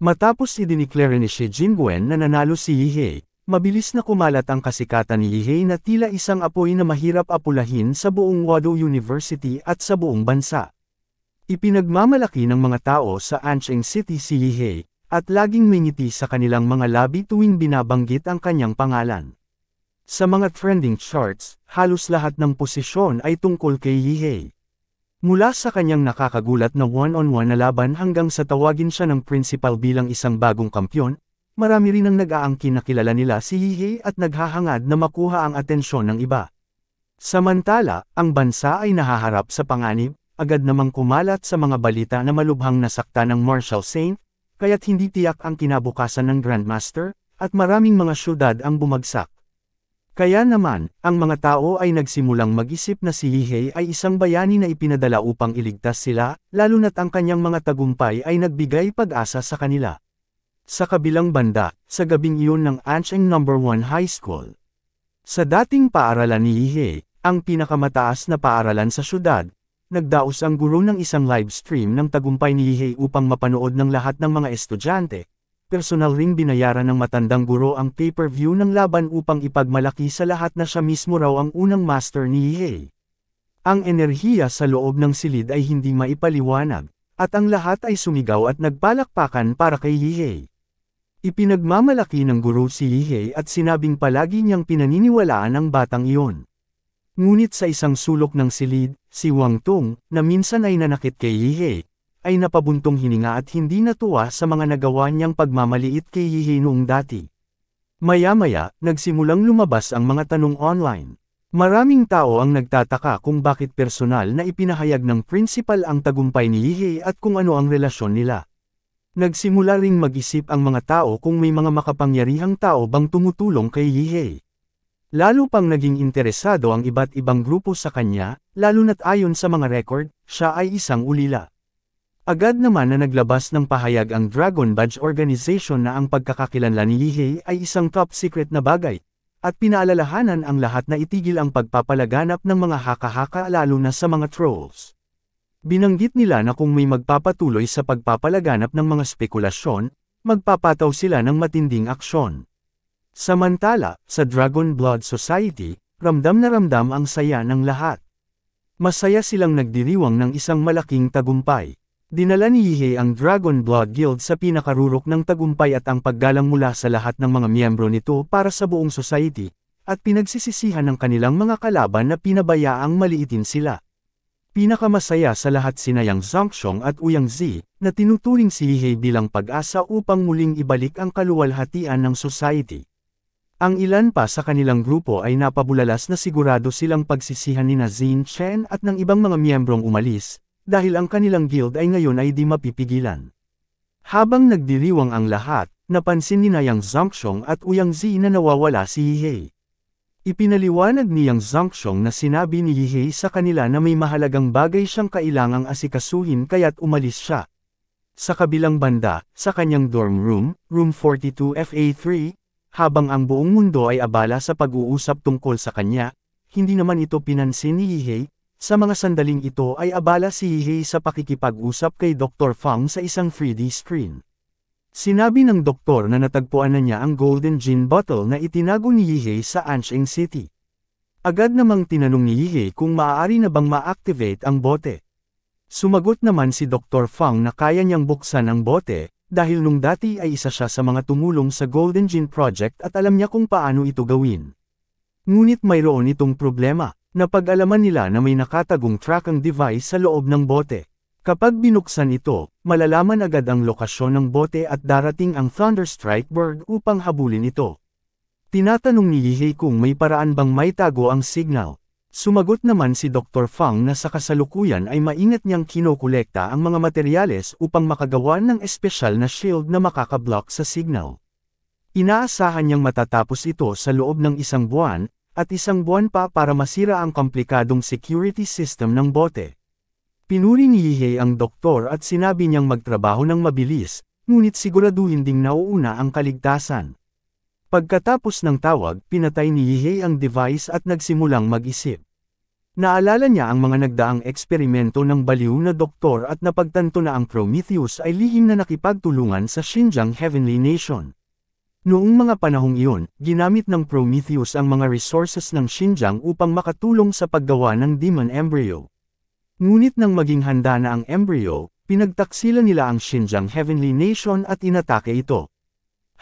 Matapos idineclare ni Shi Jingwen na nanalo si Yihei, mabilis na kumalat ang kasikatan ni Yihei na tila isang apoy na mahirap apulahin sa buong Wado University at sa buong bansa. Ipinagmamalaki ng mga tao sa Ansheng City si Yihei, at laging may ngiti sa kanilang mga labi tuwing binabanggit ang kanyang pangalan. Sa mga trending charts, halos lahat ng posisyon ay tungkol kay Yihei. Mula sa kanyang nakakagulat na one-on-one na laban hanggang sa tawagin siya ng principal bilang isang bagong kampyon, marami rin ang nag-aangkin na kilala nila si Yihei at naghahangad na makuha ang atensyon ng iba. Samantala, ang bansa ay nahaharap sa panganib, agad namang kumalat sa mga balita na malubhang nasakta ng Marshal Saint, kaya't hindi tiyak ang kinabukasan ng Grandmaster, at maraming mga syudad ang bumagsak. Kaya naman, ang mga tao ay nagsimulang mag-isip na si Yihei ay isang bayani na ipinadala upang iligtas sila, lalo na't ang kanyang mga tagumpay ay nagbigay pag-asa sa kanila. Sa kabilang banda, sa gabing iyon ng Ansheng No. 1 High School. Sa dating paaralan ni Yihei, ang pinakamataas na paaralan sa syudad, nagdaos ang guro ng isang live stream ng tagumpay ni Yihei upang mapanood ng lahat ng mga estudyante. Personal ring binayaran ng matandang guro ang pay-per-view ng laban upang ipagmalaki sa lahat na siya mismo raw ang unang master ni Yihei. Ang enerhiya sa loob ng silid ay hindi maipaliwanag, at ang lahat ay sumigaw at nagpalakpakan para kay Yihei. Ipinagmamalaki ng guro si Yihei at sinabing palagi niyang pinaniniwalaan ang batang iyon. Ngunit sa isang sulok ng silid, si Wang Tung, na minsan ay nanakit kay Yihei, ay napabuntong hininga at hindi natuwa sa mga nagawa niyang pagmamaliit kay Yihei noong dati. Maya-maya, nagsimulang lumabas ang mga tanong online. Maraming tao ang nagtataka kung bakit personal na ipinahayag ng principal ang tagumpay ni Yihei at kung ano ang relasyon nila. Nagsimula ring mag-isip ang mga tao kung may mga makapangyarihang tao bang tumutulong kay Yihei. Lalo pang naging interesado ang iba't ibang grupo sa kanya, lalo na't ayon sa mga record, siya ay isang ulila. Agad naman na naglabas ng pahayag ang Dragon Badge Organization na ang pagkakakilanlan ni Yihei ay isang top secret na bagay, at pinaalalahanan ang lahat na itigil ang pagpapalaganap ng mga haka-haka lalo na sa mga trolls. Binanggit nila na kung may magpapatuloy sa pagpapalaganap ng mga spekulasyon, magpapataw sila ng matinding aksyon. Samantala, sa Dragon Blood Society, ramdam na ramdam ang saya ng lahat. Masaya silang nagdiriwang ng isang malaking tagumpay. Dinala ni Yihei ang Dragon Blood Guild sa pinakarurok ng tagumpay at ang paggalang mula sa lahat ng mga miyembro nito para sa buong society, at pinagsisisihan ng kanilang mga kalaban na pinabayaang maliitin sila. Pinakamasaya sa lahat sina Yang Zhongxiong at Ouyang Zi, na tinuturing si Yihei bilang pag-asa upang muling ibalik ang kaluwalhatian ng society. Ang ilan pa sa kanilang grupo ay napabulalas na sigurado silang pagsisihan ni Xin Chen at ng ibang mga miyembrong umalis, dahil ang kanilang guild ay ngayon ay di mapipigilan. Habang nagdiriwang ang lahat, napansin ni Yang Zhongxiong at Ouyang Zi na nawawala si Yihei. Ipinaliwanag ni Yang Zhongxiong na sinabi ni Yihei sa kanila na may mahalagang bagay siyang kailangang asikasuhin kaya't umalis siya. Sa kabilang banda, sa kanyang dorm room, room 42 FA3, habang ang buong mundo ay abala sa pag-uusap tungkol sa kanya, hindi naman ito pinansin ni Yihei. Sa mga sandaling ito ay abala si Yihei sa pakikipag-usap kay Dr. Fang sa isang 3D screen. Sinabi ng doktor na natagpuan na niya ang Golden Gin Bottle na itinago ni Yihei sa Ansheng City. Agad namang tinanong ni Yihei kung maaari na bang ma-activate ang bote. Sumagot naman si Dr. Fang na kaya niyang buksan ang bote, dahil nung dati ay isa siya sa mga tumulong sa Golden Gin Project at alam niya kung paano ito gawin. Ngunit mayroon itong problema. Napag-alaman nila na may nakatagong tracking device sa loob ng bote. Kapag binuksan ito, malalaman agad ang lokasyon ng bote at darating ang Thunderstrike Bird upang habulin ito. Tinatanong ni Yihei kung may paraan bang maitago ang signal. Sumagot naman si Dr. Fang na sa kasalukuyan ay maingat niyang kinokolekta ang mga materyales upang makagawa ng espesyal na shield na makakablock sa signal. Inaasahan niyang matatapos ito sa loob ng isang buwan, at isang buwan pa para masira ang komplikadong security system ng bote. Pinuri ni Yihei ang doktor at sinabi niyang magtrabaho ng mabilis, ngunit siguraduhin ding nauuna ang kaligtasan. Pagkatapos ng tawag, pinatay ni Yihei ang device at nagsimulang mag-isip. Naalala niya ang mga nagdaang eksperimento ng baliw na doktor at napagtanto na ang Prometheus ay lihim na nakipagtulungan sa Xinjiang Heavenly Nation. Noong mga panahong iyon, ginamit ng Prometheus ang mga resources ng Xinjiang upang makatulong sa paggawa ng Demon Embryo. Ngunit nang maging handa na ang embryo, pinagtaksilan nila ang Xinjiang Heavenly Nation at inatake ito.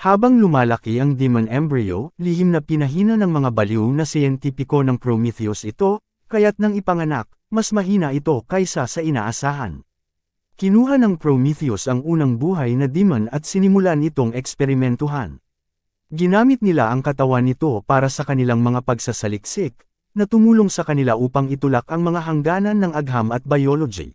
Habang lumalaki ang Demon Embryo, lihim na pinahina ng mga baliw na siyentipiko ng Prometheus ito, kaya't nang ipanganak, mas mahina ito kaysa sa inaasahan. Kinuha ng Prometheus ang unang buhay na demon at sinimulan itong eksperimentuhan. Ginamit nila ang katawan nito para sa kanilang mga pagsasaliksik, na tumulong sa kanila upang itulak ang mga hangganan ng agham at biology.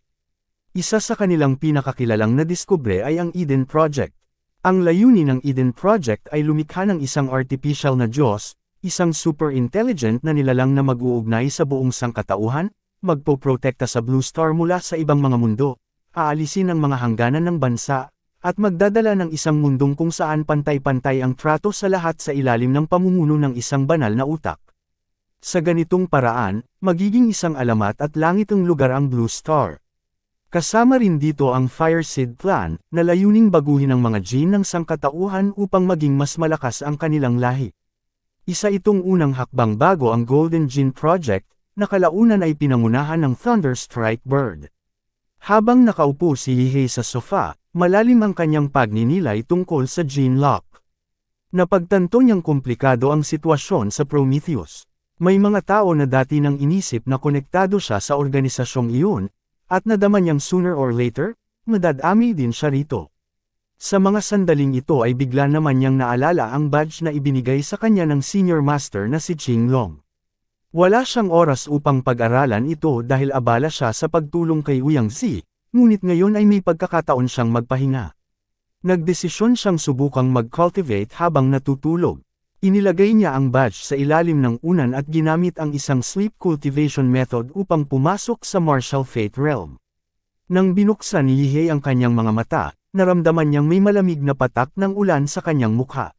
Isa sa kanilang pinakakilalang na diskubre ay ang Eden Project. Ang layunin ng Eden Project ay lumikha ng isang artificial na Diyos, isang super-intelligent na nilalang na mag-uugnay sa buong sangkatauhan, magpoprotekta sa Blue Star mula sa ibang mga mundo, aalisin ang mga hangganan ng bansa, at magdadala ng isang mundong kung saan pantay-pantay ang trato sa lahat sa ilalim ng pamumuno ng isang banal na utak. Sa ganitong paraan, magiging isang alamat at langit ang lugar ang Blue Star. Kasama rin dito ang Fire Seed Plan, na layuning baguhin ang mga gene ng sangkatauhan upang maging mas malakas ang kanilang lahi. Isa itong unang hakbang bago ang Golden Gene Project, na kalaunan ay pinangunahan ng Thunderstrike Bird. Habang nakaupo si Yihei sa sofa, malalim ang kanyang pagninilay tungkol sa gene lock. Napagtanto niyang komplikado ang sitwasyon sa Prometheus. May mga tao na dati nang inisip na konektado siya sa organisasyong iyon, at nadama niyang sooner or later, madadami din siya rito. Sa mga sandaling ito ay bigla naman niyang naalala ang badge na ibinigay sa kanya ng senior master na si Qinglong. Wala siyang oras upang pag-aralan ito dahil abala siya sa pagtulong kay Uyangzi, ngunit ngayon ay may pagkakataon siyang magpahinga. Nagdesisyon siyang subukang mag-cultivate habang natutulog. Inilagay niya ang badge sa ilalim ng unan at ginamit ang isang sleep cultivation method upang pumasok sa martial fate realm. Nang binuksan ni Yihei ang kanyang mga mata, naramdaman niyang may malamig na patak ng ulan sa kanyang mukha.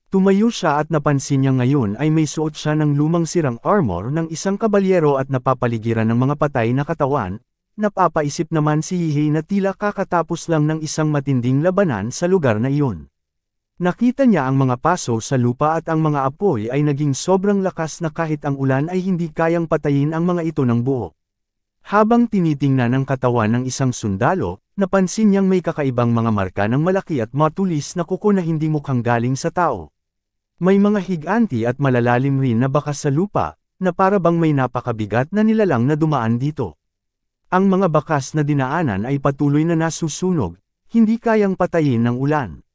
Tumayo siya at napansin niya ngayon ay may suot siya ng lumang sirang armor ng isang kabalyero at napapaligiran ng mga patay na katawan. Napapaisip naman si Yihei na tila kakatapos lang ng isang matinding labanan sa lugar na iyon. Nakita niya ang mga paso sa lupa at ang mga apoy ay naging sobrang lakas na kahit ang ulan ay hindi kayang patayin ang mga ito ng buo. Habang tinitingnan ang katawan ng isang sundalo, napansin niyang may kakaibang mga marka ng malaki at matulis na kuko na hindi mukhang galing sa tao. May mga higanti at malalalim rin na bakas sa lupa, na para bang may napakabigat na nilalang na dumaan dito. Ang mga bakas na dinaanan ay patuloy na nasusunog, hindi kayang patayin ng ulan.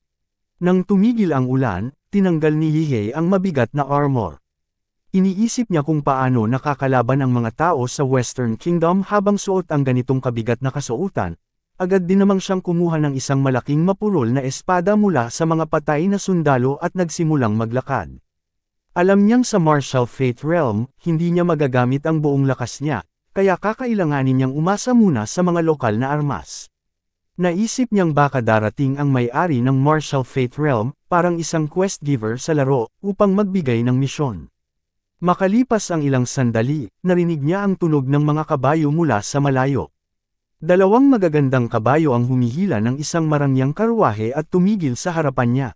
Nang tumigil ang ulan, tinanggal ni Yihei ang mabigat na armor. Iniisip niya kung paano nakakalaban ang mga tao sa Western Kingdom habang suot ang ganitong kabigat na kasuotan. Agad din namang siyang kumuha ng isang malaking mapurol na espada mula sa mga patay na sundalo at nagsimulang maglakad. Alam niyang sa martial fate realm, hindi niya magagamit ang buong lakas niya, kaya kakailanganin niyang umasa muna sa mga lokal na armas. Naisip niyang baka darating ang may-ari ng martial fate realm, parang isang quest giver sa laro, upang magbigay ng misyon. Makalipas ang ilang sandali, narinig niya ang tunog ng mga kabayo mula sa malayo. Dalawang magagandang kabayo ang humihila ng isang marangyang karwahe at tumigil sa harapan niya.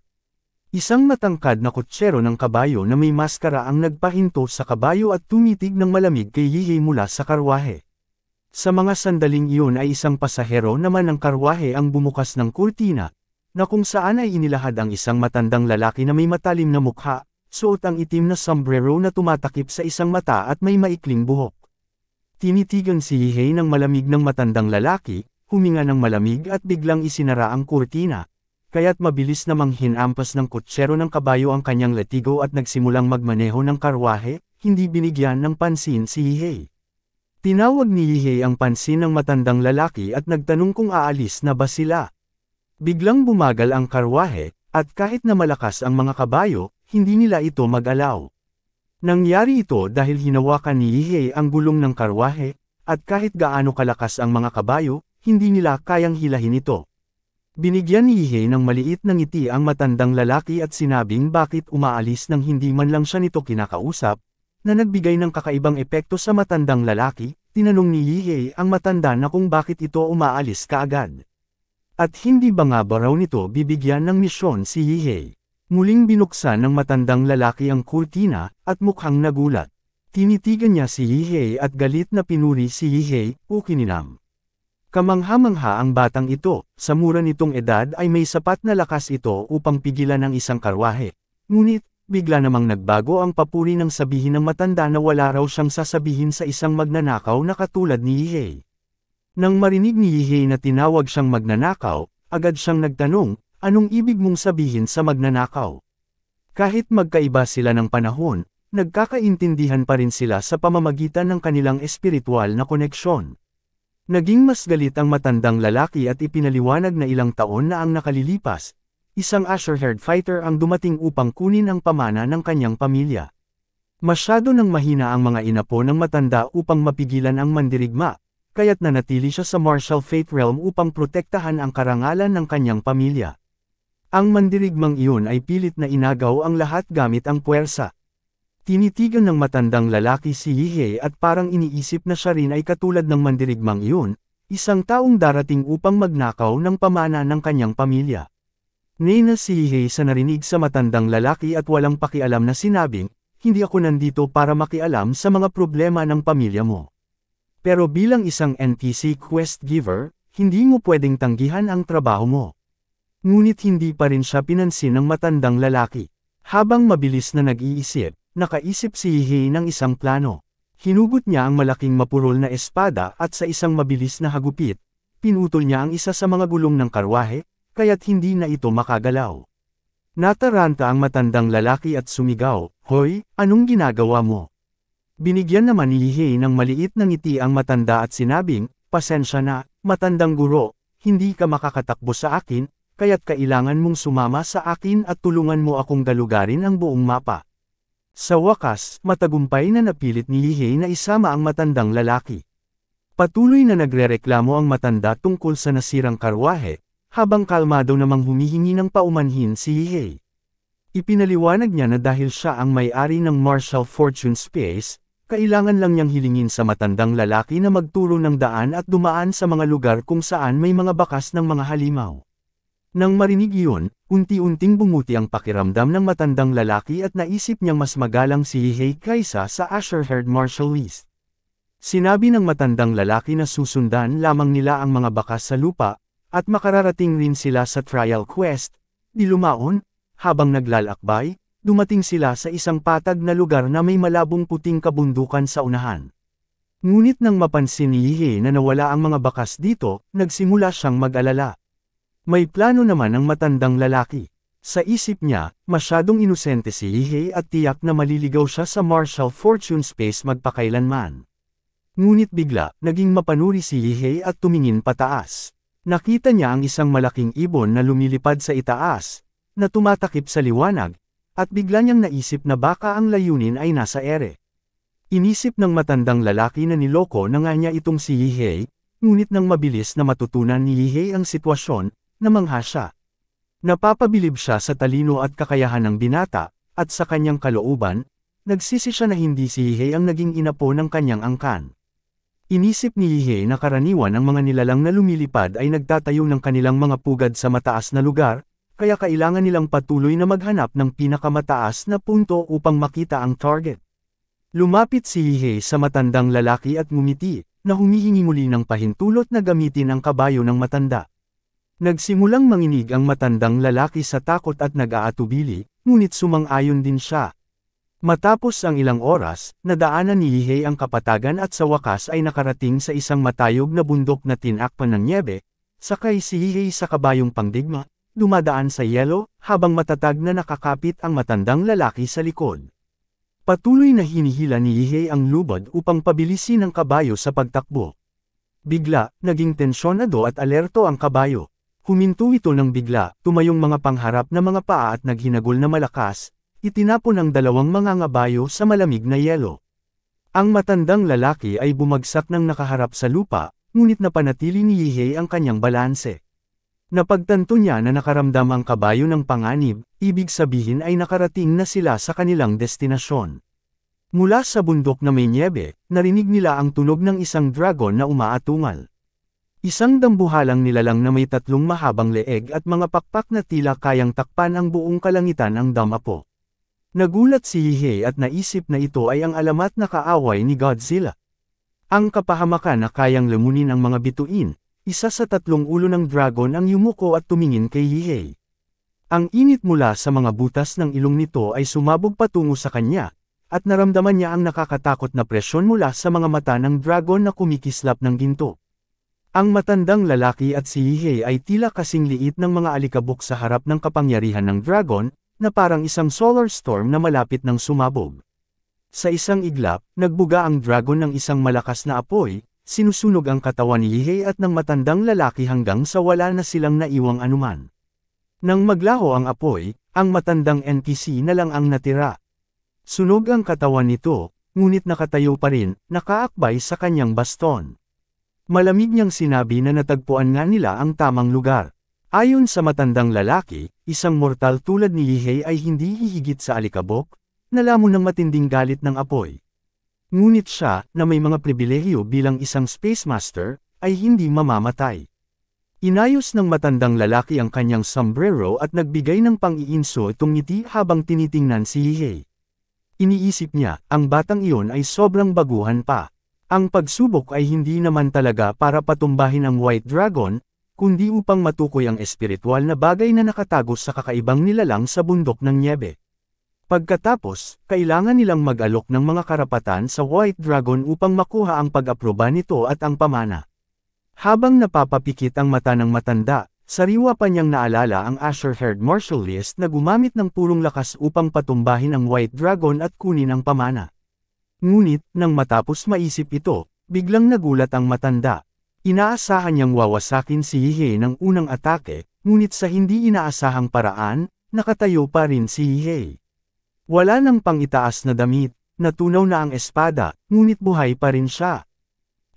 Isang matangkad na kutsero ng kabayo na may maskara ang nagpahinto sa kabayo at tumitig ng malamig kay Yihei mula sa karwahe. Sa mga sandaling iyon ay isang pasahero naman ng karwahe ang bumukas ng kurtina, na kung saan ay inilahad ang isang matandang lalaki na may matalim na mukha, suot ang itim na sombrero na tumatakip sa isang mata at may maikling buhok. Tinitigan si Yihei ng malamig ng matandang lalaki, huminga ng malamig at biglang isinara ang kurtina. Kaya't mabilis namang hinampas ng kutsero ng kabayo ang kanyang latigo at nagsimulang magmaneho ng karwahe, hindi binigyan ng pansin si Yihei. Tinawag ni Yihei ang pansin ng matandang lalaki at nagtanong kung aalis na ba sila. Biglang bumagal ang karwahe, at kahit na malakas ang mga kabayo, hindi nila ito mag-alaw. Nangyari ito dahil hinawakan ni Yihei ang gulong ng karwahe, at kahit gaano kalakas ang mga kabayo, hindi nila kayang hilahin ito. Binigyan ni Yihei ng maliit na ngiti ang matandang lalaki at sinabing bakit umaalis nang hindi man lang siya nito kinakausap. na nagbigay ng kakaibang epekto sa matandang lalaki. Tinanong ni Yihei ang matanda na kung bakit ito umaalis kaagad. At hindi ba nga ba raw nito bibigyan ng misyon si Yihei? Muling binuksan ng matandang lalaki ang kurtina, at mukhang nagulat. Tinitigan niya si Yihei at galit na pinuri si Yihei, ukininam. Kamangha-mangha ang batang ito, sa mura nitong edad ay may sapat na lakas ito upang pigilan ang isang karwahe. Ngunit, bigla namang nagbago ang papuri ng sabihin ng matanda na wala raw siyang sasabihin sa isang magnanakaw na katulad ni Yihei. Nang marinig ni Yihei na tinawag siyang magnanakaw, agad siyang nagtanong, anong ibig mong sabihin sa magnanakaw? Kahit magkaiba sila ng panahon, nagkakaintindihan pa rin sila sa pamamagitan ng kanilang espiritual na koneksyon. Naging mas galit ang matandang lalaki at ipinaliwanag na ilang taon na ang nakalilipas. Isang Asher-haired fighter ang dumating upang kunin ang pamana ng kanyang pamilya. Masyado nang mahina ang mga inapo ng matanda upang mapigilan ang mandirigma, kaya't nanatili siya sa martial fate realm upang protektahan ang karangalan ng kanyang pamilya. Ang mandirigmang iyon ay pilit na inagaw ang lahat gamit ang puwersa. Tinitigan ng matandang lalaki si Yihei at parang iniisip na siya rin ay katulad ng mandirigmang iyon, isang taong darating upang magnakaw ng pamana ng kanyang pamilya. Nena si Yihei sa narinig sa matandang lalaki at walang pakialam na sinabing, hindi ako nandito para makialam sa mga problema ng pamilya mo. Pero bilang isang NPC quest giver, hindi mo pwedeng tanggihan ang trabaho mo. Ngunit hindi pa rin siya pinansin ng matandang lalaki. Habang mabilis na nag-iisip, nakaisip si Yihei ng isang plano. Hinugot niya ang malaking mapurol na espada at sa isang mabilis na hagupit, pinutol niya ang isa sa mga gulong ng karwahe, kaya't hindi na ito makagalaw. Nataranta ang matandang lalaki at sumigaw, "Hoy, anong ginagawa mo?" Binigyan naman ni Yihei ng maliit na ngiti ang matanda at sinabing, "Pasensya na, matandang guro, hindi ka makakatakbo sa akin, kaya't kailangan mong sumama sa akin at tulungan mo akong galugarin ang buong mapa." Sa wakas, matagumpay na napilit ni Yihei na isama ang matandang lalaki. Patuloy na nagrereklamo ang matanda tungkol sa nasirang karwahe, habang kalmado namang humihingi ng paumanhin si Yihei. Ipinaliwanag niya na dahil siya ang may-ari ng Martial Fortune Space, kailangan lang niyang hilingin sa matandang lalaki na magturo ng daan at dumaan sa mga lugar kung saan may mga bakas ng mga halimaw. Nang marinig iyon, unti-unting bumuti ang pakiramdam ng matandang lalaki at naisip niyang mas magalang si Yihei kaysa sa Asher-haired martialist. Sinabi ng matandang lalaki na susundan lamang nila ang mga bakas sa lupa, at makararating rin sila sa trial quest. Di lumaon, habang naglalakbay, dumating sila sa isang patag na lugar na may malabong puting kabundukan sa unahan. Ngunit nang mapansin ni Yihei na nawala ang mga bakas dito, nagsimula siyang mag-alala. May plano naman ang matandang lalaki. Sa isip niya, masyadong inosente si Yihei at tiyak na maliligaw siya sa Martial Fortune Space magpakailanman. Ngunit bigla, naging mapanuri si Yihei at tumingin pataas. Nakita niya ang isang malaking ibon na lumilipad sa itaas, na tumatakip sa liwanag, at bigla niyang naisip na baka ang layunin ay nasa ere. Inisip ng matandang lalaki na niloko na nga niya itong si Yihei, ngunit nang mabilis na matutunan ni Yihei ang sitwasyon, namangha siya. Napapabilib siya sa talino at kakayahan ng binata, at sa kanyang kalooban, nagsisi siya na hindi si Yihei ang naging inapo ng kanyang angkan. Inisip ni Yihei na karaniwan ang mga nilalang na lumilipad ay nagtatayo ng kanilang mga pugad sa mataas na lugar, kaya kailangan nilang patuloy na maghanap ng pinakamataas na punto upang makita ang target. Lumapit si Yihei sa matandang lalaki at ngumiti, na humihingi muli ng pahintulot na gamitin ang kabayo ng matanda. Nagsimulang manginig ang matandang lalaki sa takot at nag-aatubili, ngunit sumang-ayon din siya. Matapos ang ilang oras, nadaanan ni Yihei ang kapatagan at sa wakas ay nakarating sa isang matayog na bundok na tinakpan ng nyebe, sakay si Yihei sa kabayong pangdigma, dumadaan sa yelo, habang matatag na nakakapit ang matandang lalaki sa likod. Patuloy na hinihila ni Yihei ang lubad upang pabilisin ang kabayo sa pagtakbo. Bigla, naging tensyonado at alerto ang kabayo. Huminto ito ng bigla, tumayong mga pangharap na mga paa at naghinagol na malakas, itinapon ang dalawang mangangabayo sa malamig na yelo. Ang matandang lalaki ay bumagsak ng nakaharap sa lupa, ngunit napanatili ni Yihei ang kanyang balanse. Napagtanto niya na nakaramdam ang kabayo ng panganib, ibig sabihin ay nakarating na sila sa kanilang destinasyon. Mula sa bundok na may niebe, narinig nila ang tunog ng isang dragon na umaatungal. Isang dambuhalang nilalang na may 3 mahabang leeg at mga pakpak na tila kayang takpan ang buong kalangitan ang damapo. Nagulat si Yihei at naisip na ito ay ang alamat na kaaway ni Godzilla. Ang kapahamakan na kayang lamunin ang mga bituin, isa sa 3 ulo ng dragon ang yumuko at tumingin kay Yihei. Ang init mula sa mga butas ng ilong nito ay sumabog patungo sa kanya, at naramdaman niya ang nakakatakot na presyon mula sa mga mata ng dragon na kumikislap ng ginto. Ang matandang lalaki at si Yihei ay tila kasing liit ng mga alikabok sa harap ng kapangyarihan ng dragon, na parang isang solar storm na malapit ng sumabog. Sa isang iglap, nagbuga ang dragon ng isang malakas na apoy, sinusunog ang katawan ni Yihei at ng matandang lalaki hanggang sa wala na silang naiwang anuman. Nang maglaho ang apoy, ang matandang NPC na lang ang natira. Sunog ang katawan nito, ngunit nakatayo pa rin, nakaakbay sa kanyang baston. Malamig niyang sinabi na natagpuan nga nila ang tamang lugar. Ayon sa matandang lalaki, isang mortal tulad ni Yihei ay hindi hihigit sa alikabok, nalamon ng matinding galit ng apoy. Ngunit siya, na may mga pribilehiyo bilang isang Space Master, ay hindi mamamatay. Inayos ng matandang lalaki ang kanyang sombrero at nagbigay ng pang-iinso itong ngiti habang tinitingnan si Yihei. Iniisip niya, ang batang iyon ay sobrang baguhan pa. Ang pagsubok ay hindi naman talaga para patumbahin ang White Dragon, kundi upang matukoy ang espiritual na bagay na nakatago sa kakaibang nilalang sa bundok ng niebe. Pagkatapos, kailangan nilang mag-alok ng mga karapatan sa White Dragon upang makuha ang pag-aproba nito at ang pamana. Habang napapapikit ang mata ng matanda, sariwa pa niyang naalala ang Azure-haired martialist na gumamit ng purong lakas upang patumbahin ang White Dragon at kunin ang pamana. Ngunit, nang matapos maisip ito, biglang nagulat ang matanda. Inaasahan niyang wawasakin si Yihei ng unang atake, ngunit sa hindi inaasahang paraan, nakatayo pa rin si Yihei. Wala nang pangitaas na damit, natunaw na ang espada, ngunit buhay pa rin siya.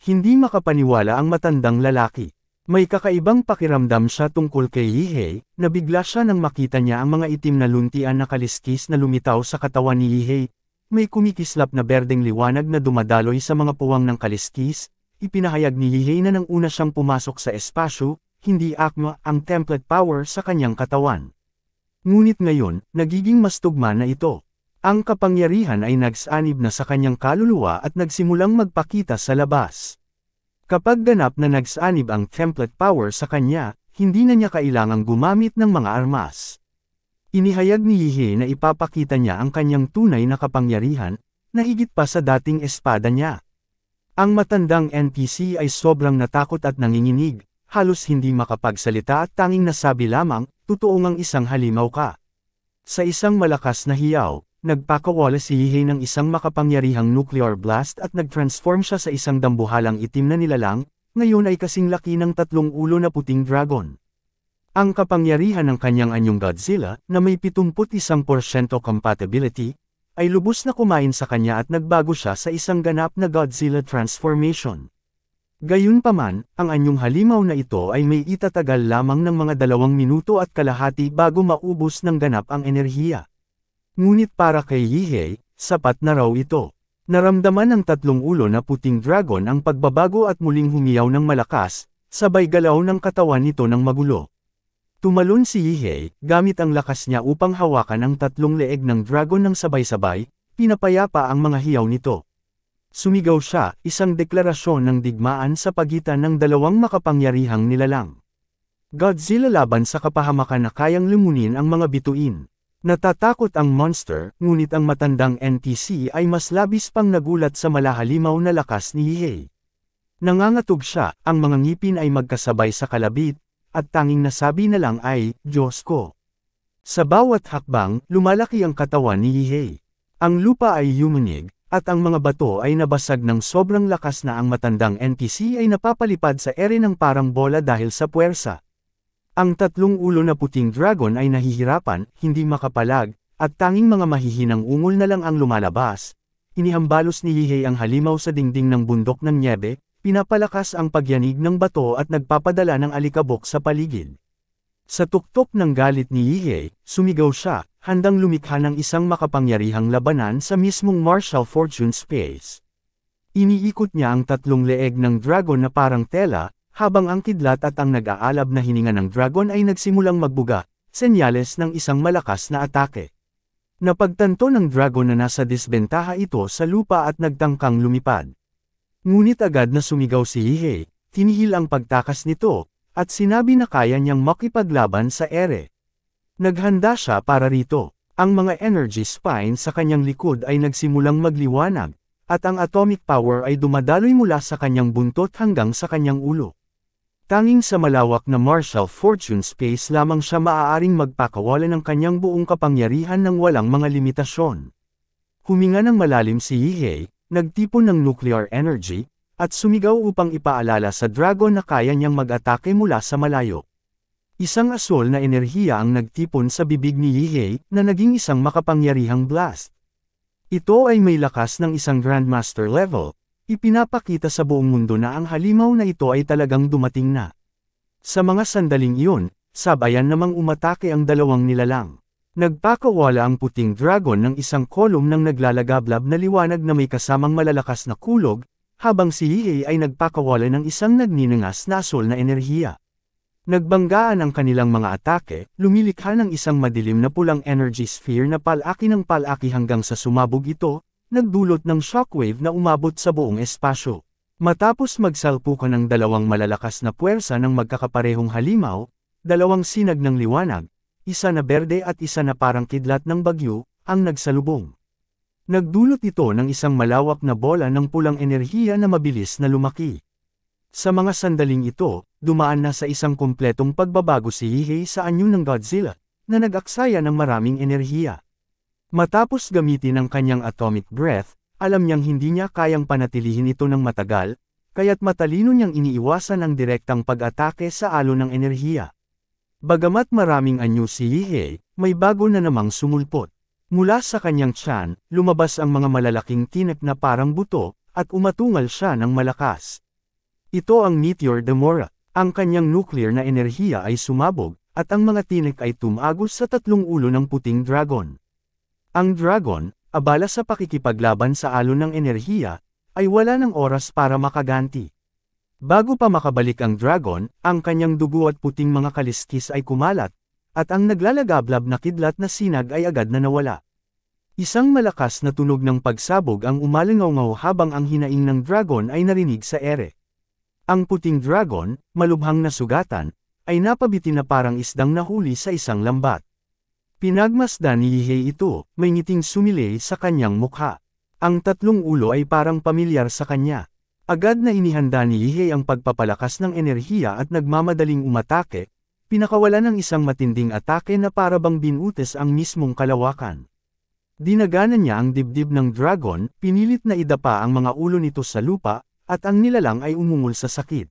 Hindi makapaniwala ang matandang lalaki. May kakaibang pakiramdam siya tungkol kay Yihei, na bigla siya nang makita niya ang mga itim na luntian na kaliskis na lumitaw sa katawan ni Yihei. May kumikislap na berdeng liwanag na dumadaloy sa mga puwang ng kaliskis, ipinahayag ni Yihei na nang una siyang pumasok sa espasyo, hindi akma ang template power sa kanyang katawan. Ngunit ngayon, nagiging mas tugma na ito. Ang kapangyarihan ay nagsanib na sa kanyang kaluluwa at nagsimulang magpakita sa labas. Kapag ganap na nagsanib ang template power sa kanya, hindi na niya kailangang gumamit ng mga armas. Inihayag ni Yihei na ipapakita niya ang kanyang tunay na kapangyarihan, na higit pa sa dating espada niya. Ang matandang NPC ay sobrang natakot at nanginginig, halos hindi makapagsalita at tanging nasabi lamang, totoo ngang isang halimaw ka. Sa isang malakas na hiyaw, nagpakawala si Yihei ng isang makapangyarihang nuclear blast at nag-transform siya sa isang dambuhalang itim na nilalang, ngayon ay kasing laki ng 3 ulo na puting dragon. Ang kapangyarihan ng kanyang anyong Godzilla, na may 71% compatibility, ay lubos na kumain sa kanya at nagbago siya sa isang ganap na Godzilla transformation. Gayunpaman, ang anyong halimaw na ito ay may itatagal lamang ng mga 2 minuto at kalahati bago maubos ng ganap ang enerhiya. Ngunit para kay Yihei, sapat na raw ito. Naramdaman ng 3 ulo na puting dragon ang pagbabago at muling humiyaw ng malakas, sabay galaw ng katawan nito ng magulo. Tumalon si Yihei, gamit ang lakas niya upang hawakan ang 3 leeg ng dragon ng sabay-sabay, pinapayapa ang mga hiyaw nito. Sumigaw siya, isang deklarasyon ng digmaan sa pagitan ng 2 makapangyarihang nilalang. Godzilla laban sa kapahamakan na kayang lumunin ang mga bituin. Natatakot ang monster, ngunit ang matandang NPC ay mas labis pang nagulat sa malahalimaw na lakas ni Yihei. Nangangatog siya, ang mga ngipin ay magkasabay sa kalabit, at tanging nasabi na lang ay, Diyos ko. Sa bawat hakbang, lumalaki ang katawan ni Yihei. Ang lupa ay yumanig, at ang mga bato ay nabasag ng sobrang lakas na ang matandang NPC ay napapalipad sa ere ng parang bola dahil sa puwersa. Ang 3 ulo na puting dragon ay nahihirapan, hindi makapalag, at tanging mga mahihinang ungol na lang ang lumalabas. Inihambalos ni Yihei ang halimaw sa dingding ng bundok ng niebe, pinapalakas ang pagyanig ng bato at nagpapadala ng alikabok sa paligid. Sa tuktok ng galit ni Yihei, sumigaw siya, handang lumikha ng isang makapangyarihang labanan sa mismong Martial Fortune Space. Iniikot niya ang tatlong leeg ng dragon na parang tela, habang ang kidlat at ang nag-aalab na hininga ng dragon ay nagsimulang magbuga, senyales ng isang malakas na atake. Napagtanto ng dragon na nasa disbentaha ito sa lupa at nagtangkang lumipad. Ngunit agad na sumigaw si Yihei, tinihil ang pagtakas nito, at sinabi na kaya niyang makipaglaban sa ere. Naghanda siya para rito. Ang mga energy spine sa kanyang likod ay nagsimulang magliwanag, at ang atomic power ay dumadaloy mula sa kanyang buntot hanggang sa kanyang ulo. Tanging sa malawak na Martial Fortune Space lamang siya maaaring magpakawala ng kanyang buong kapangyarihan ng walang mga limitasyon. Huminga ng malalim si Yihei, nagtipon ng nuclear energy, at sumigaw upang ipaalala sa dragon na kaya niyang mag-atake mula sa malayo. Isang asol na enerhiya ang nagtipon sa bibig ni Yihei na naging isang makapangyarihang blast. Ito ay may lakas ng isang Grandmaster level, ipinapakita sa buong mundo na ang halimaw na ito ay talagang dumating na. Sa mga sandaling iyon, sabayan namang umatake ang dalawang nilalang. Nagpakawala ang puting dragon ng isang kolum ng naglalagablab na liwanag na may kasamang malalakas na kulog, habang si Yihei ay nagpakawala ng isang nagninangas na asol na enerhiya. Nagbanggaan ang kanilang mga atake, lumilikha ng isang madilim na pulang energy sphere na palaki ng palaki hanggang sa sumabog ito, nagdulot ng shockwave na umabot sa buong espasyo. Matapos magsalpukan ng dalawang malalakas na puwersa ng magkakaparehong halimaw, dalawang sinag ng liwanag, isa na berde at isa na parang kidlat ng bagyo, ang nagsalubong. Nagdulot ito ng isang malawak na bola ng pulang enerhiya na mabilis na lumaki. Sa mga sandaling ito, dumaan na sa isang kumpletong pagbabago si Yihei sa anyo ng Godzilla, na nag-aksaya ng maraming enerhiya. Matapos gamitin ang kanyang atomic breath, alam niyang hindi niya kayang panatilihin ito ng matagal, kaya't matalino niyang iniiwasan ang direktang pag-atake sa alon ng enerhiya. Bagamat maraming anyo si Yihei, may bago na namang sumulpot. Mula sa kanyang tiyan, lumabas ang mga malalaking tinik na parang buto, at umatungal siya ng malakas. Ito ang Meteor Demora. Ang kanyang nuclear na enerhiya ay sumabog, at ang mga tinik ay tumagos sa tatlong ulo ng puting dragon. Ang dragon, abala sa pakikipaglaban sa alon ng enerhiya, ay wala ng oras para makaganti. Bago pa makabalik ang dragon, ang kanyang dugo at puting mga kaliskis ay kumalat, at ang naglalagablab na kidlat na sinag ay agad na nawala. Isang malakas na tunog ng pagsabog ang umalingaw-ngaw habang ang hinaing ng dragon ay narinig sa ere. Ang puting dragon, malubhang na sugatan, ay napabitin na parang isdang nahuli sa isang lambat. Pinagmasdan ni Yihei ito, may ngiting sumilay sa kanyang mukha. Ang tatlong ulo ay parang pamilyar sa kanya. Agad na inihanda ni Yihei ang pagpapalakas ng enerhiya at nagmamadaling umatake, pinakawala ng isang matinding atake na parabang binutis ang mismong kalawakan. Dinaganan niya ang dibdib ng dragon, pinilit na idapa ang mga ulo nito sa lupa, at ang nilalang ay umungol sa sakit.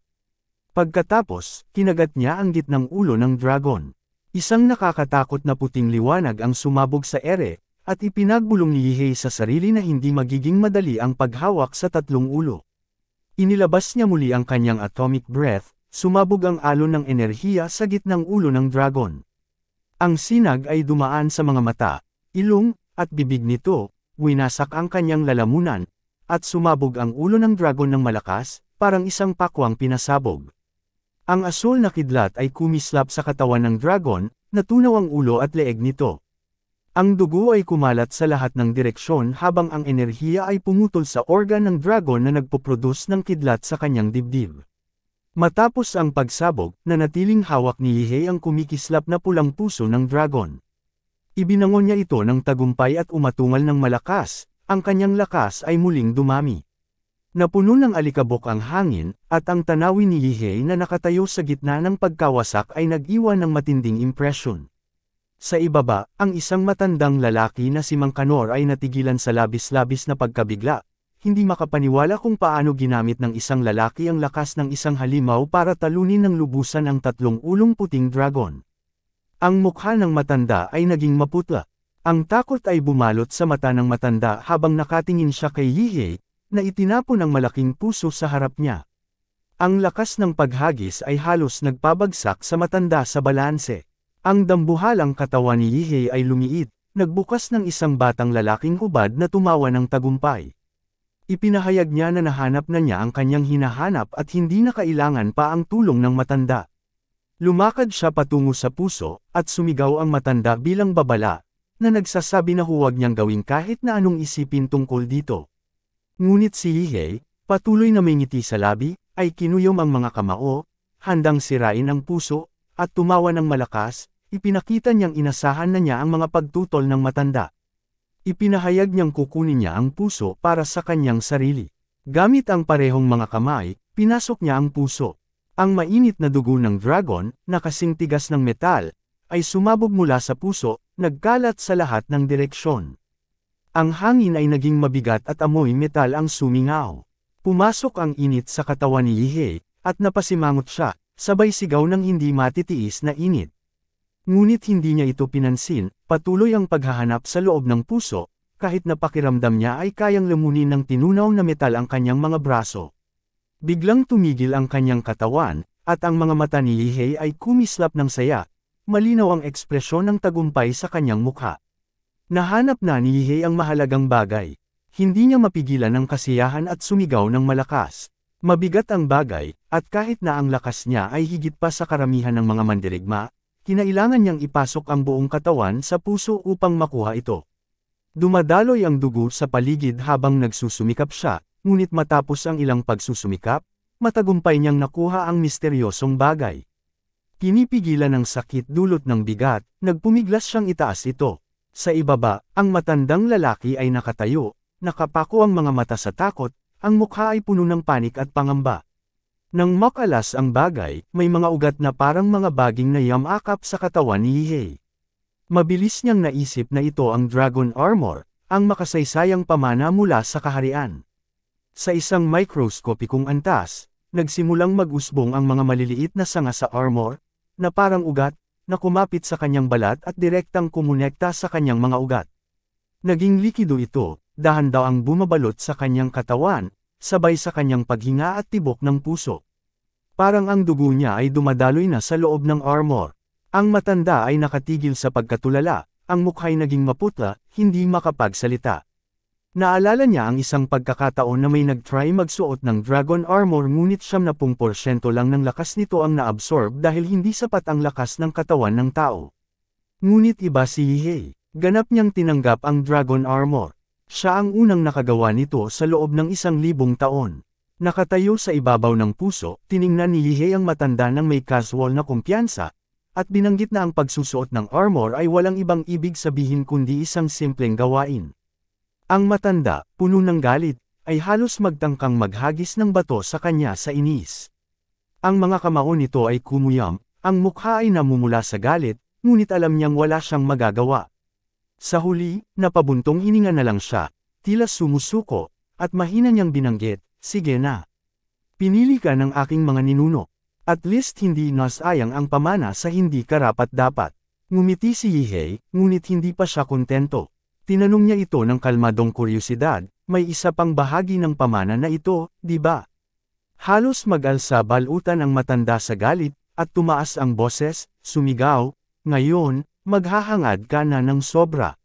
Pagkatapos, kinagat niya ang gitnang ulo ng dragon. Isang nakakatakot na puting liwanag ang sumabog sa ere, at ipinagbulong ni Yihei sa sarili na hindi magiging madali ang paghawak sa tatlong ulo. Inilabas niya muli ang kanyang atomic breath, sumabog ang alon ng enerhiya sa gitnang ulo ng dragon. Ang sinag ay dumaan sa mga mata, ilong, at bibig nito, winasak ang kanyang lalamunan, at sumabog ang ulo ng dragon ng malakas, parang isang pakwang pinasabog. Ang asul na kidlat ay kumislap sa katawan ng dragon, natunaw ang ulo at leeg nito. Ang dugo ay kumalat sa lahat ng direksyon habang ang enerhiya ay pumutol sa organ ng dragon na nagpoproduce ng kidlat sa kanyang dibdib. Matapos ang pagsabog, nanatiling hawak ni Yihei ang kumikislap na pulang puso ng dragon. Ibinangon niya ito ng tagumpay at umatungal ng malakas, ang kanyang lakas ay muling dumami. Napuno ng alikabok ang hangin, at ang tanawin ni Yihei na nakatayo sa gitna ng pagkawasak ay nag-iwan ng matinding impresyon. Sa ibaba, ang isang matandang lalaki na si Mang Kanor ay natigilan sa labis-labis na pagkabigla, hindi makapaniwala kung paano ginamit ng isang lalaki ang lakas ng isang halimaw para talunin ng lubusan ang tatlong ulong puting dragon. Ang mukha ng matanda ay naging maputla. Ang takot ay bumalot sa mata ng matanda habang nakatingin siya kay Yihei, na itinapon ang malaking puso sa harap niya. Ang lakas ng paghagis ay halos nagpabagsak sa matanda sa balanse. Ang dambuhalang katawan ni Yihei ay lumiit, nagbukas ng isang batang lalaking hubad na tumawa ng tagumpay. Ipinahayag niya na nahanap na niya ang kanyang hinahanap at hindi na kailangan pa ang tulong ng matanda. Lumakad siya patungo sa puso, at sumigaw ang matanda bilang babala, na nagsasabi na huwag niyang gawin kahit na anong isipin tungkol dito. Ngunit si Yihei, patuloy na may ngiti sa labi, ay kinuyom ang mga kamao, handang sirain ang puso, at tumawa ng malakas, ipinakita niyang inasahan na niya ang mga pagtutol ng matanda. Ipinahayag niyang kukunin niya ang puso para sa kanyang sarili. Gamit ang parehong mga kamay, pinasok niya ang puso. Ang mainit na dugo ng dragon, na kasing tigas ng metal, ay sumabog mula sa puso, nagkalat sa lahat ng direksyon. Ang hangin ay naging mabigat at amoy metal ang sumingaw. Pumasok ang init sa katawan ni Yihei, at napasimangot siya, sabay sigaw ng hindi matitiis na init. Ngunit hindi niya ito pinansin, patuloy ang paghahanap sa loob ng puso, kahit na pakiramdam niya ay kayang lamunin ng tinunaw na metal ang kanyang mga braso. Biglang tumigil ang kanyang katawan, at ang mga mata ni Yihei ay kumislap ng saya, malinaw ang ekspresyon ng tagumpay sa kanyang mukha. Nahanap na ni Yihei ang mahalagang bagay. Hindi niya mapigilan ang kasiyahan at sumigaw ng malakas. Mabigat ang bagay, at kahit na ang lakas niya ay higit pa sa karamihan ng mga mandirigma, kinailangan niyang ipasok ang buong katawan sa puso upang makuha ito. Dumadaloy ang dugo sa paligid habang nagsusumikap siya, ngunit matapos ang ilang pagsusumikap, matagumpay niyang nakuha ang misteryosong bagay. Pinipigilan ng sakit dulot ng bigat, nagpumiglas siyang itaas ito. Sa ibaba, ang matandang lalaki ay nakatayo, nakapako ang mga mata sa takot, ang mukha ay puno ng panik at pangamba. Nang makalas ang bagay, may mga ugat na parang mga baging na yamakap sa katawan ni Yihei. Mabilis niyang naisip na ito ang Dragon Armor, ang makasaysayang pamana mula sa kaharian. Sa isang microscopikong antas, nagsimulang mag-usbong ang mga maliliit na sanga sa armor, na parang ugat, na kumapit sa kanyang balat at direktang kumonekta sa kanyang mga ugat. Naging likido ito, dahan-daw ang bumabalot sa kanyang katawan, sabay sa kanyang paghinga at tibok ng puso. Parang ang dugo niya ay dumadaloy na sa loob ng armor. Ang matanda ay nakatigil sa pagkatulala, ang mukha'y naging maputla, hindi makapagsalita. Naalala niya ang isang pagkakataon na may nag-try magsuot ng Dragon Armor ngunit 70% lang ng lakas nito ang na-absorb dahil hindi sapat ang lakas ng katawan ng tao. Ngunit iba si Yihei, ganap niyang tinanggap ang Dragon Armor. Siya ang unang nakagawa nito sa loob ng 1,000 taon. Nakatayo sa ibabaw ng puso, tiningnan ni Yihei ang matanda ng may casual na kumpiyansa, at binanggit na ang pagsusuot ng armor ay walang ibang ibig sabihin kundi isang simpleng gawain. Ang matanda, puno ng galit, ay halos magtangkang maghagis ng bato sa kanya sa inis. Ang mga kamao nito ay kumuyam, ang mukha ay namumula sa galit, ngunit alam niyang wala siyang magagawa. Sa huli, napabuntong hininga na lang siya, tila sumusuko, at mahina niyang binanggit, sige na. Pinili ka ng aking mga ninuno. At least hindi nasayang ang pamana sa hindi karapat-dapat. Ngumiti si Yihei, ngunit hindi pa siya kontento. Tinanong niya ito ng kalmadong kuryosidad, may isa pang bahagi ng pamana na ito, di ba? Halos mag-alsa balutan ang matanda sa galit, at tumaas ang boses, sumigaw, ngayon, maghahangad ka na ng sobra.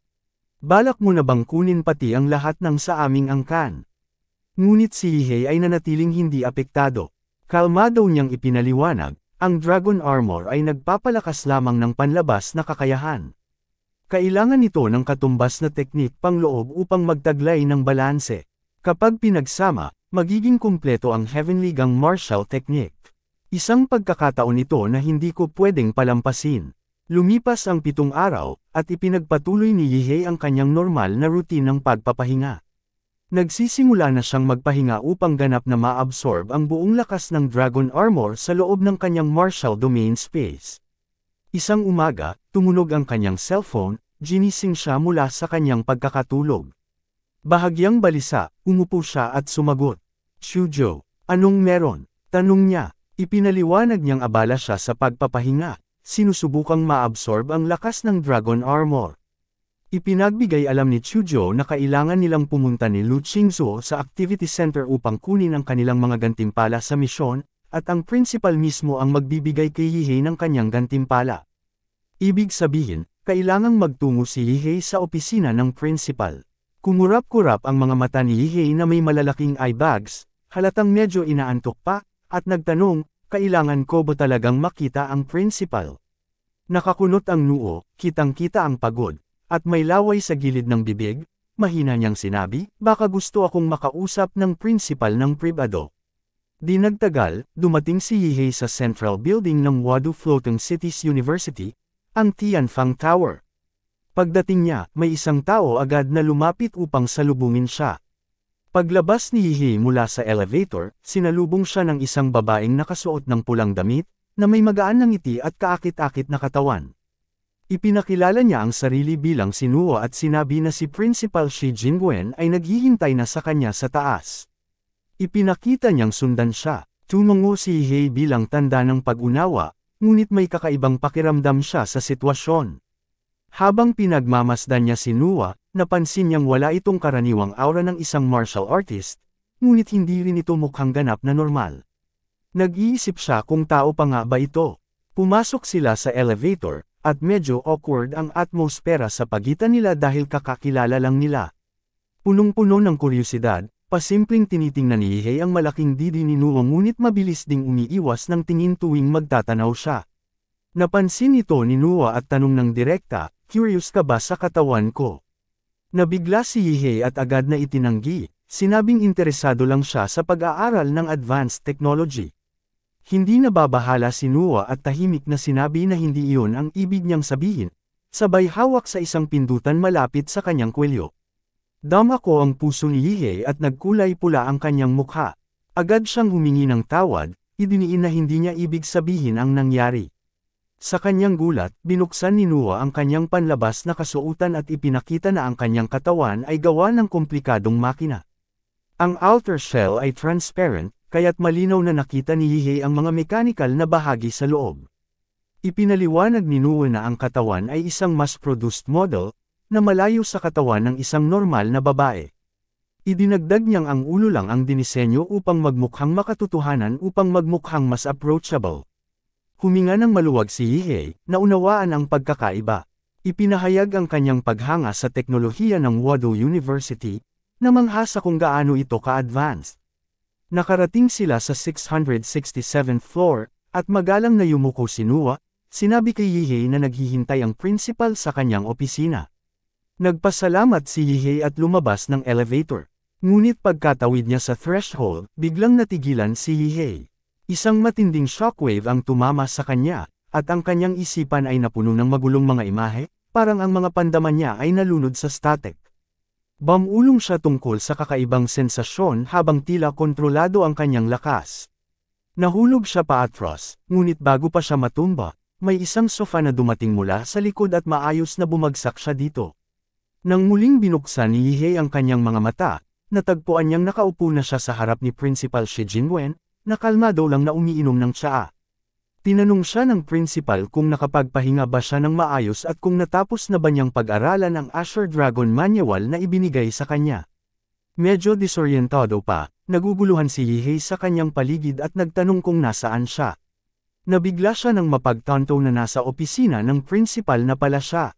Balak mo na bang kunin pati ang lahat ng sa aming angkan? Ngunit si Yihei ay nanatiling hindi apektado. Kalmado niyang ipinaliwanag, ang Dragon Armor ay nagpapalakas lamang ng panlabas na kakayahan. Kailangan nito ng katumbas na teknik pangloob upang magtaglay ng balanse. Kapag pinagsama, magiging kumpleto ang Heavenly Gang Martial Technique. Isang pagkakataon ito na hindi ko pwedeng palampasin. Lumipas ang 7 araw, at ipinagpatuloy ni Yihei ang kanyang normal na routine ng pagpapahinga. Nagsisimula na siyang magpahinga upang ganap na ma-absorb ang buong lakas ng Dragon Armor sa loob ng kanyang martial domain space. Isang umaga, tumunog ang kanyang cellphone, ginising siya mula sa kanyang pagkakatulog. Bahagyang balisa, umupo siya at sumagot. Chujo, anong meron? Tanong niya. Ipinaliwanag niyang abala siya sa pagpapahinga, sinusubukang ma-absorb ang lakas ng Dragon Armor. Ipinagbigay alam ni Chujo na kailangan nilang pumunta ni Lu Qingzuo sa Activity Center upang kunin ang kanilang mga gantimpala sa misyon, at ang principal mismo ang magbibigay kay Yihei ng kanyang gantimpala. Ibig sabihin, kailangang magtungo si Yihei sa opisina ng principal. Kumurap-kurap ang mga mata ni Yihei na may malalaking eye bags, halatang medyo inaantok pa, at nagtanong, kailangan ko ba talagang makita ang principal? Nakakunot ang noo, kitang-kita ang pagod, at may laway sa gilid ng bibig, mahina niyang sinabi, baka gusto akong makausap ng principal ng pribado. Di nagtagal, dumating si Yihei sa central building ng Wado Floating Cities University, ang Tianfang Tower. Pagdating niya, may isang tao agad na lumapit upang salubungin siya. Paglabas ni Yihei mula sa elevator, sinalubong siya ng isang babaeng nakasuot ng pulang damit, na may magaan na ngiti at kaakit-akit na katawan. Ipinakilala niya ang sarili bilang si Nuo at sinabi na si Principal Shi Jingwen ay naghihintay na sa kanya sa taas. Ipinakita niyang sundan siya, tumungo si Yihei bilang tanda ng pag-unawa, ngunit may kakaibang pakiramdam siya sa sitwasyon. Habang pinagmamasdan niya si Nuo, napansin niyang wala itong karaniwang aura ng isang martial artist, ngunit hindi rin ito mukhang ganap na normal. Nag-iisip siya kung tao pa nga ba ito. Pumasok sila sa elevator, at medyo awkward ang atmosfera sa pagitan nila dahil kakakilala lang nila. Punong-puno ng kuryosidad, pasimpleng tinitingnan ni Yihei ang malaking didi ni Nuo ngunit mabilis ding umiiwas ng tingin tuwing magtatanaw siya. Napansin ito ni Nuo at tanong ng direkta, curious ka ba sa katawan ko? Nabigla si Yihei at agad na itinanggi, sinabing interesado lang siya sa pag-aaral ng advanced technology. Hindi nababahala si Nuo at tahimik na sinabi na hindi iyon ang ibig niyang sabihin, sabay hawak sa isang pindutan malapit sa kanyang kwelyo. Dama ko ang puso ni Yihei at nagkulay pula ang kanyang mukha. Agad siyang humingi ng tawad, idiniin na hindi niya ibig sabihin ang nangyari. Sa kanyang gulat, binuksan ni Nuo ang kanyang panlabas na kasuotan at ipinakita na ang kanyang katawan ay gawa ng komplikadong makina. Ang outer shell ay transparent, kaya't malinaw na nakita ni Yihei ang mga mechanical na bahagi sa loob. Ipinaliwanag ni Nuo na ang katawan ay isang mass-produced model, na malayo sa katawan ng isang normal na babae. Idinagdag niyang ang ulo lang ang dinisenyo upang magmukhang makatotohanan upang magmukhang mas approachable. Huminga ng maluwag si Yihei, naunawaan ang pagkakaiba. Ipinahayag ang kanyang paghanga sa teknolohiya ng Wado University, na manghasa kung gaano ito ka-advanced. Nakarating sila sa 667th floor, at magalang na yumuko si Nuo, sinabi kay Yihei na naghihintay ang principal sa kanyang opisina. Nagpasalamat si Yihei at lumabas ng elevator. Ngunit pagkatawid niya sa threshold, biglang natigilan si Yihei. Isang matinding shockwave ang tumama sa kanya, at ang kanyang isipan ay napuno ng magulong mga imahe, parang ang mga pandaman niya ay nalunod sa static. Bumulong siya tungkol sa kakaibang sensasyon habang tila kontrolado ang kanyang lakas. Nahulog siya paatras, ngunit bago pa siya matumba, may isang sofa na dumating mula sa likod at maayos na bumagsak siya dito. Nang muling binuksan ni Yihei ang kanyang mga mata, natagpuan niyang nakaupo na siya sa harap ni Principal Shi Jingwen, na kalmado lang na umiinom ng tsaa. Tinanong siya ng principal kung nakapagpahinga ba siya ng maayos at kung natapos na ba niyang pag-aralan ang Asher Dragon Manual na ibinigay sa kanya. Medyo disorientado pa, naguguluhan si Yihei sa kanyang paligid at nagtanong kung nasaan siya. Nabigla siya nang mapagtanto na nasa opisina ng principal na pala siya.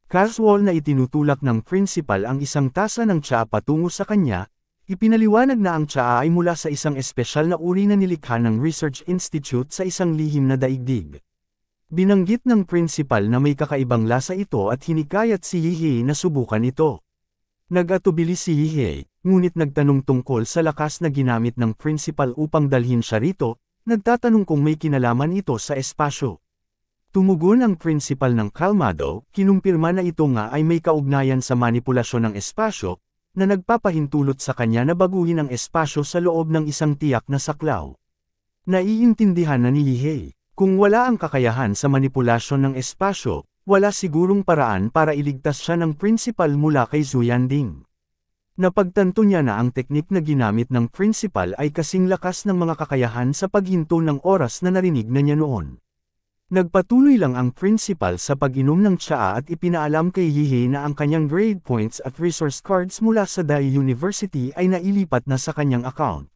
Casual na itinutulak ng principal ang isang tasa ng tsaa patungo sa kanya. Ipinaliwanag na ang tsaa ay mula sa isang espesyal na uri na nilikha ng Research Institute sa isang lihim na daigdig. Binanggit ng principal na may kakaibang lasa ito at hinikayat si Yihei na subukan ito. Nag-atubili si Yihei, ngunit nagtanong tungkol sa lakas na ginamit ng principal upang dalhin siya rito, nagtatanong kung may kinalaman ito sa espasyo. Tumugon ang principal ng kalmado, kinumpirma na ito nga ay may kaugnayan sa manipulasyon ng espasyo, na nagpapahintulot sa kanya na baguhin ang espasyo sa loob ng isang tiyak na saklaw. Naiintindihan na ni Yihei, kung wala ang kakayahan sa manipulasyon ng espasyo, wala sigurong paraan para iligtas siya ng principal mula kay Zhu Yanding. Napagtanto niya na ang teknik na ginamit ng principal ay kasing lakas ng mga kakayahan sa paghinto ng oras na narinig na niya noon. Nagpatuloy lang ang principal sa pag-inom ng tsaa at ipinaalam kay Yihei na ang kanyang grade points at resource cards mula sa Dai University ay nailipat na sa kanyang account.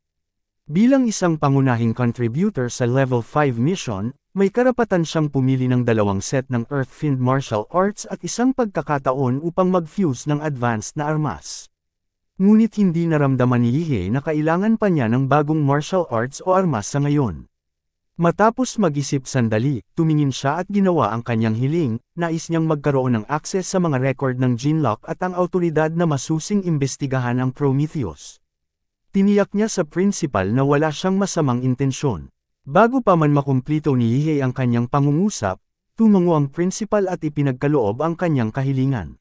Bilang isang pangunahing contributor sa Level 5 mission, May karapatan siyang pumili ng 2 set ng Earthfiend martial arts at isang pagkakataon upang mag-fuse ng advanced na armas. Ngunit hindi naramdaman ni Yihei na kailangan pa niya ng bagong martial arts o armas sa ngayon. Matapos mag-isip sandali, tumingin siya at ginawa ang kanyang hiling, nais niyang magkaroon ng akses sa mga record ng Jinlock at ang awtoridad na masusing imbestigahan ang Prometheus. Tiniyak niya sa principal na wala siyang masamang intensyon. Bago pa man makumplito ni Yihei ang kanyang pangungusap, tumango ang principal at ipinagkaloob ang kanyang kahilingan.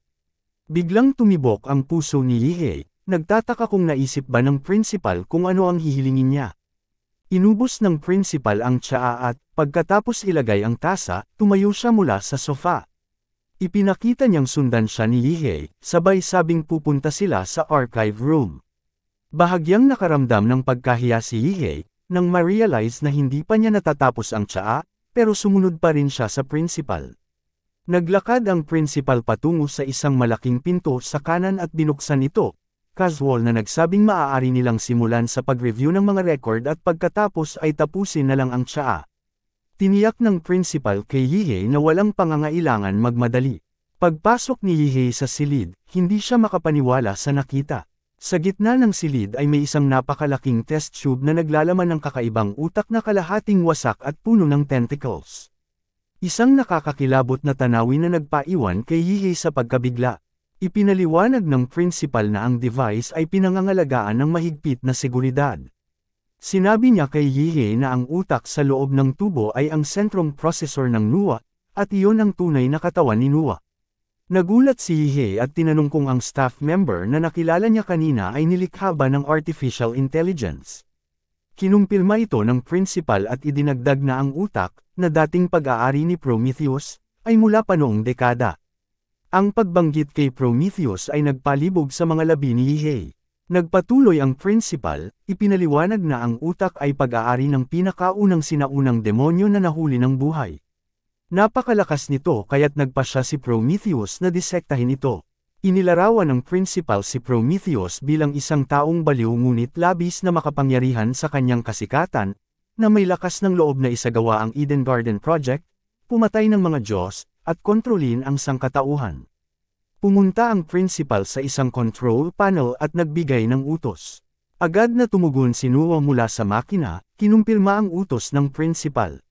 Biglang tumibok ang puso ni Yihei, nagtataka kung naisip ba ng principal kung ano ang hihilingin niya. Inubos ng principal ang tsaa at, pagkatapos ilagay ang tasa, tumayo siya mula sa sofa. Ipinakita niyang sundan siya ni Yihei, sabay sabing pupunta sila sa archive room. Bahagyang nakaramdam ng pagkahiya si Yihei, nang ma-realize na hindi pa niya natatapos ang tsaa, pero sumunod pa rin siya sa principal. Naglakad ang principal patungo sa isang malaking pinto sa kanan at binuksan ito. Casual na nagsabing maaari nilang simulan sa pag-review ng mga record at pagkatapos ay tapusin na lang ang tsaa. Tiniyak ng principal kay Yihei na walang pangangailangan magmadali. Pagpasok ni Yihei sa silid, hindi siya makapaniwala sa nakita. Sa gitna ng silid ay may isang napakalaking test tube na naglalaman ng kakaibang utak na kalahating wasak at puno ng tentacles. Isang nakakakilabot na tanawin na nagpaiwan kay Yihei sa pagkabigla. Ipinaliwanag ng principal na ang device ay pinangangalagaan ng mahigpit na seguridad. Sinabi niya kay Yihei na ang utak sa loob ng tubo ay ang sentrong processor ng NUA, at iyon ang tunay na katawan ni NUA. Nagulat si Yihei at tinanong kung ang staff member na nakilala niya kanina ay nilikha ba ng artificial intelligence. Kinumpirma ito ng principal at idinagdag na ang utak, na dating pag-aari ni Prometheus, ay mula pa noong dekada. Ang pagbanggit kay Prometheus ay nagpalibog sa mga labi ni Yihei. Nagpatuloy ang principal, ipinaliwanag na ang utak ay pag-aari ng pinakaunang sinaunang demonyo na nahuli ng buhay. Napakalakas nito kaya't nagpasya si Prometheus na disektahin ito. Inilarawan ng principal si Prometheus bilang isang taong baliw ngunit labis na makapangyarihan sa kanyang kasikatan, na may lakas ng loob na isagawa ang Eden Garden Project, pumatay ng mga Diyos, at kontrolin ang sangkatauhan. Pumunta ang principal sa isang control panel at nagbigay ng utos. Agad na tumugon si Noah mula sa makina, kinumpirma ang utos ng principal.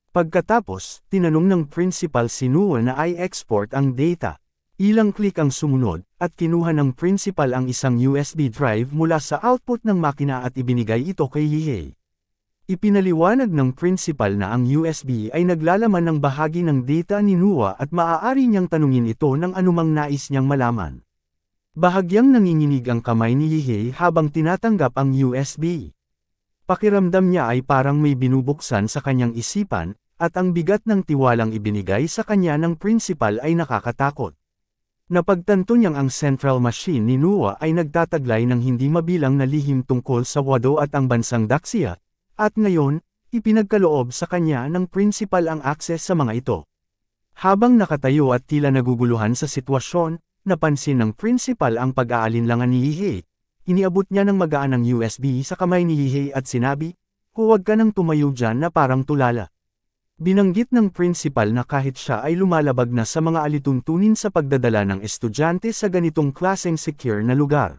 Pagkatapos, tinanong ng principal si Noah na i-export ang data. Ilang click ang sumunod, at kinuha ng principal ang isang USB drive mula sa output ng makina at ibinigay ito kay Yihei. Ipinaliwanag ng principal na ang USB ay naglalaman ng bahagi ng data ni Noah at maaari niyang tanungin ito ng anumang nais niyang malaman. Bahagyang nanginginig ang kamay ni Yihei habang tinatanggap ang USB. Pakiramdam niya ay parang may binubuksan sa kanyang isipan, at ang bigat ng tiwalang ibinigay sa kanya ng principal ay nakakatakot. Napagtanto niyang ang central machine ni Noah ay nagtataglay ng hindi mabilang na lihim tungkol sa Wado at ang bansang Daxia. At ngayon, ipinagkaloob sa kanya ng principal ang akses sa mga ito. Habang nakatayo at tila naguguluhan sa sitwasyon, napansin ng principal ang pag-aalinlangan ni Yihei. Iniabot niya ng magaan ang USB sa kamay ni Yihei at sinabi, "Huwag ka nang tumayo dyan na parang tulala." Binanggit ng principal na kahit siya ay lumalabag na sa mga alituntunin sa pagdadala ng estudyante sa ganitong klaseng secure na lugar.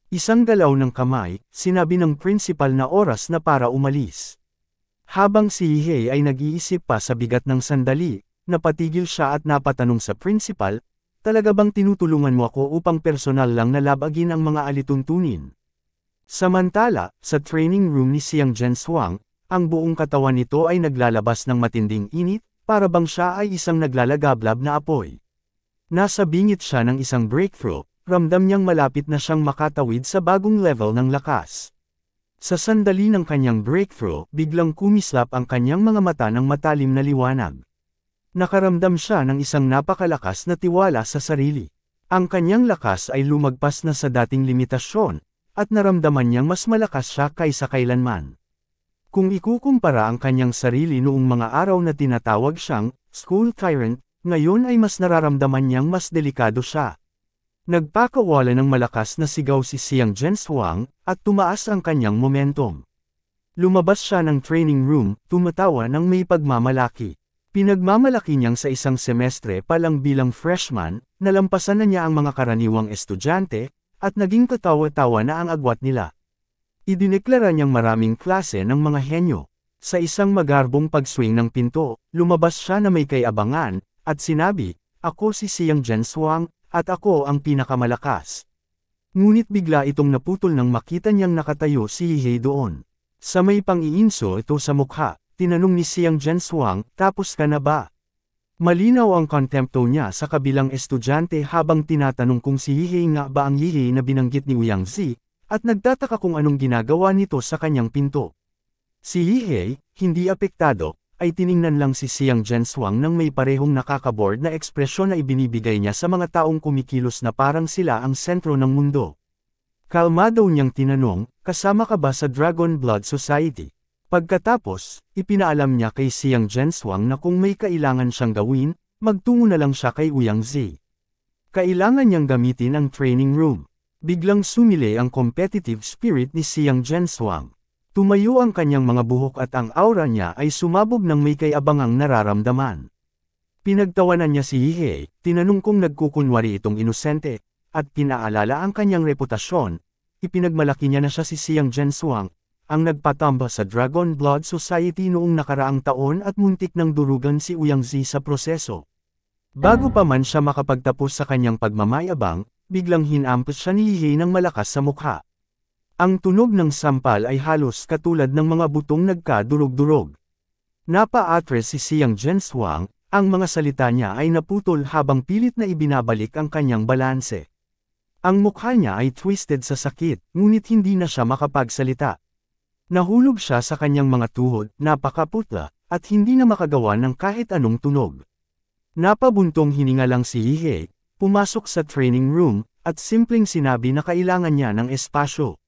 Isang galaw ng kamay, sinabi ng principal na oras na para umalis. Habang si Yihei ay nag-iisip pa sa bigat ng sandali, napatigil siya at napatanong sa principal, "Talaga bang tinutulungan mo ako upang personal lang na labagin ang mga alituntunin?" Samantala, sa training room ni Xiang Zhenshuang, ang buong katawan nito ay naglalabas ng matinding init, para bang siya ay isang naglalagablab na apoy. Nasa bingit siya ng isang breakthrough. Ramdam niyang malapit na siyang makatawid sa bagong level ng lakas. Sa sandali ng kanyang breakthrough, biglang kumislap ang kanyang mga mata ng matalim na liwanag. Nakaramdam siya ng isang napakalakas na tiwala sa sarili. Ang kanyang lakas ay lumagpas na sa dating limitasyon, at naramdaman niyang mas malakas siya kaysa kailanman. Kung ikukumpara ang kanyang sarili noong mga araw na tinatawag siyang school tyrant, ngayon ay mas nararamdaman niyang mas delikado siya. Nagpakawala ng malakas na sigaw si Xiang Zhenshuang, at tumaas ang kanyang momentum. Lumabas siya ng training room, tumatawa ng may pagmamalaki. Pinagmamalaki niyang sa isang semestre pa lang bilang freshman, nalampasan na niya ang mga karaniwang estudyante, at naging katawa-tawa na ang agwat nila. Idineklara niyang maraming klase ng mga henyo. Sa isang magarbong pagswing ng pinto, lumabas siya na may kayabangan, at sinabi, "Ako si Xiang Zhenshuang, at ako ang pinakamalakas." Ngunit bigla itong naputol nang makita niyang nakatayo si Yihei doon. Sa may pang-iinso ito sa mukha, tinanong ni Xiang Zhenshuang, "Tapos ka na ba?" Malinaw ang kontempto niya sa kabilang estudyante habang tinatanong kung si Yihei nga ba ang Yihei na binanggit ni Ouyang Zi, at nagtataka kung anong ginagawa nito sa kanyang pinto. Si Yihei, hindi apektado, ay tiningnan lang si Xiang Zhenshuang nang may parehong nakakabored na ekspresyon na ibinibigay niya sa mga taong kumikilos na parang sila ang sentro ng mundo. Kalmado niyang tinanong, "Kasama ka ba sa Dragon Blood Society?" Pagkatapos, ipinaalam niya kay Xiang Zhenshuang na kung may kailangan siyang gawin, magtungo na lang siya kay Ouyang Zi. Kailangan niyang gamitin ang training room. Biglang sumili ang competitive spirit ni Xiang Zhenshuang. Tumayo ang kanyang mga buhok at ang aura niya ay sumabog ng may kayabangang nararamdaman. Pinagtawanan niya si Yihei, tinanong kung nagkukunwari itong inosente, at pinaalala ang kanyang reputasyon. Ipinagmalaki niya na siya si Xiang Zhenshuang, ang nagpatamba sa Dragon Blood Society noong nakaraang taon at muntik ng durugan si Ouyang Zi sa proseso. Bago pa man siya makapagtapos sa kanyang pagmamayabang, biglang hinampas siya ni Yihei ng malakas sa mukha. Ang tunog ng sampal ay halos katulad ng mga butong nagkadurog-durog. Napa-atres si Xiang Zhenshuang, ang mga salita niya ay naputol habang pilit na ibinabalik ang kanyang balanse. Ang mukha niya ay twisted sa sakit, ngunit hindi na siya makapagsalita. Nahulog siya sa kanyang mga tuhod, napakaputla, at hindi na makagawa ng kahit anong tunog. Napabuntong hininga lang si Yihei, pumasok sa training room, at simpleng sinabi na kailangan niya ng espasyo.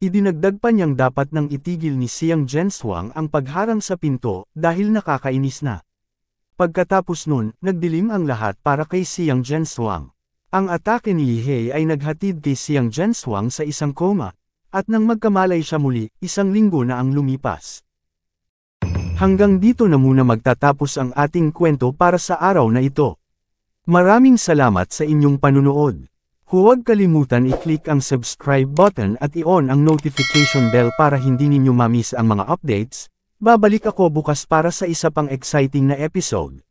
Idinagdag pa niyang dapat nang itigil ni Xiang Zhenshuang ang pagharang sa pinto dahil nakakainis na. Pagkatapos nun, nagdilim ang lahat para kay Xiang Zhenshuang. Ang atake ni Yihei ay naghatid kay Xiang Zhenshuang sa isang koma, at nang magkamalay siya muli, 1 linggo na ang lumipas. Hanggang dito na muna magtatapos ang ating kwento para sa araw na ito. Maraming salamat sa inyong panunood. Huwag kalimutan i-click ang subscribe button at i-on ang notification bell para hindi ninyo ma-miss ang mga updates. Babalik ako bukas para sa isa pang exciting na episode.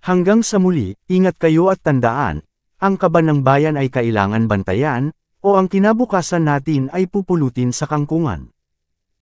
Hanggang sa muli, ingat kayo at tandaan, ang kaban ng bayan ay kailangan bantayan, o ang kinabukasan natin ay pupulutin sa kangkungan.